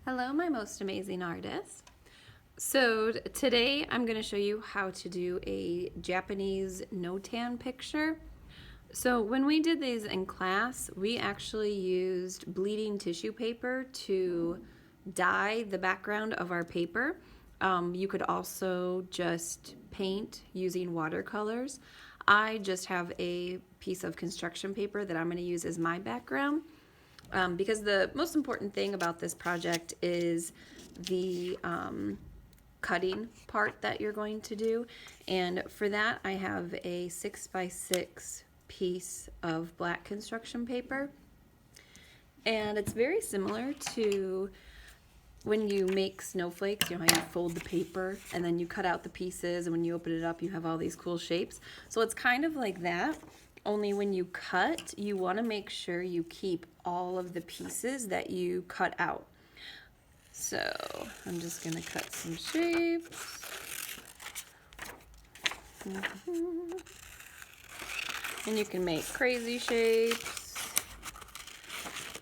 Hello, my most amazing artist. So today I'm going to show you how to do a Japanese Notan picture. So when we did these in class, we actually used bleeding tissue paper to dye the background of our paper. You could also just paint using watercolors. I just have a piece of construction paper that I'm going to use as my background. Because the most important thing about this project is the cutting part that you're going to do. And for that, I have a 6x6 piece of black construction paper. And it's very similar to when you make snowflakes, you know how you fold the paper and then you cut out the pieces, and when you open it up, you have all these cool shapes. So it's kind of like that. Only when you cut, you want to make sure you keep all of the pieces that you cut out. So I'm just going to cut some shapes. And you can make crazy shapes.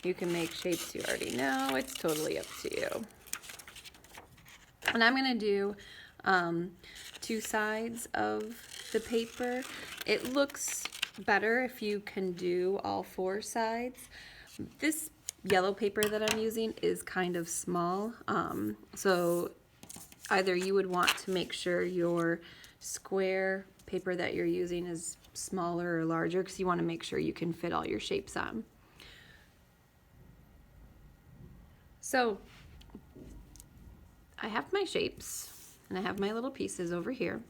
You can make shapes you already know. It's totally up to you. And I'm going to do two sides of the paper. It looks better if you can do all four sides. This yellow paper that I'm using is kind of small, so either you would want to make sure your square paper that you're using is smaller or larger, because you want to make sure you can fit all your shapes on. So I have my shapes and I have my little pieces over here.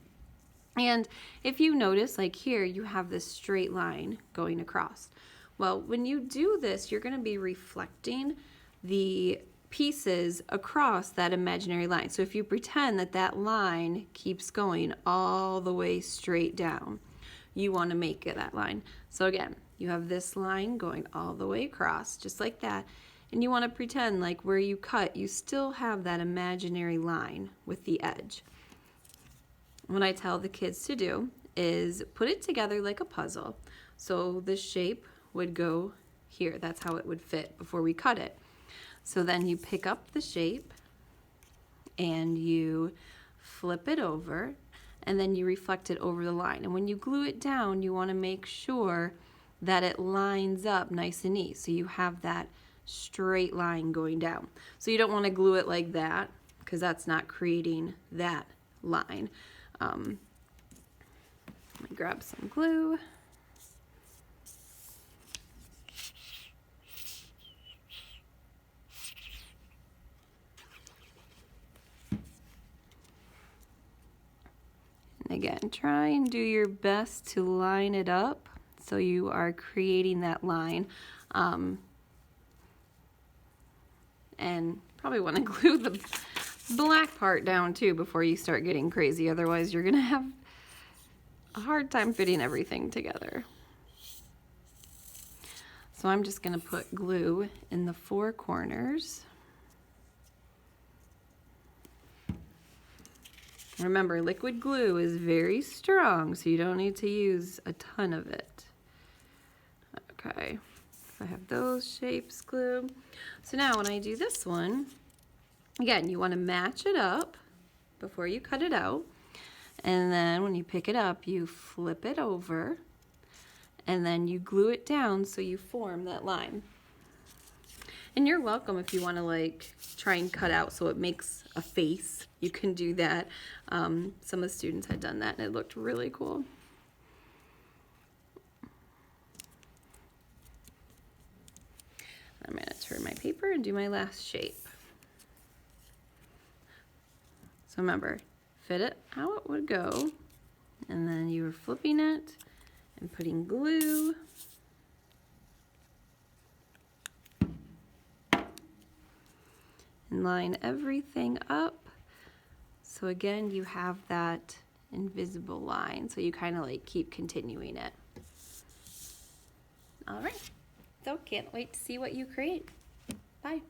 And if you notice, like here, you have this straight line going across. Well, when you do this, you're going to be reflecting the pieces across that imaginary line. So if you pretend that that line keeps going all the way straight down, you want to make it that line. So again, you have this line going all the way across, just like that. And you want to pretend like where you cut, you still have that imaginary line with the edge. What I tell the kids to do is put it together like a puzzle. So the shape would go here. That's how it would fit before we cut it. So then you pick up the shape and you flip it over, and then you reflect it over the line. And when you glue it down, you want to make sure that it lines up nice and neat. So you have that straight line going down. So you don't want to glue it like that, because that's not creating that line. Let me grab some glue. And again, try and do your best to line it up so you are creating that line. And probably want to glue the black part down too before you start getting crazy. Otherwise, you're going to have a hard time fitting everything together. So I'm just going to put glue in the four corners. Remember, liquid glue is very strong, so you don't need to use a ton of it. Okay, so I have those shapes glued. So now when I do this one, again, you want to match it up before you cut it out. And then when you pick it up, you flip it over, and then you glue it down so you form that line. And you're welcome if you want to like try and cut out so it makes a face. You can do that. Some of the students had done that and it looked really cool. I'm going to turn my paper and do my last shape. So remember, fit it how it would go, and then you were flipping it and putting glue. And line everything up. So again, you have that invisible line, so you kind of like keep continuing it. All right, so can't wait to see what you create. Bye.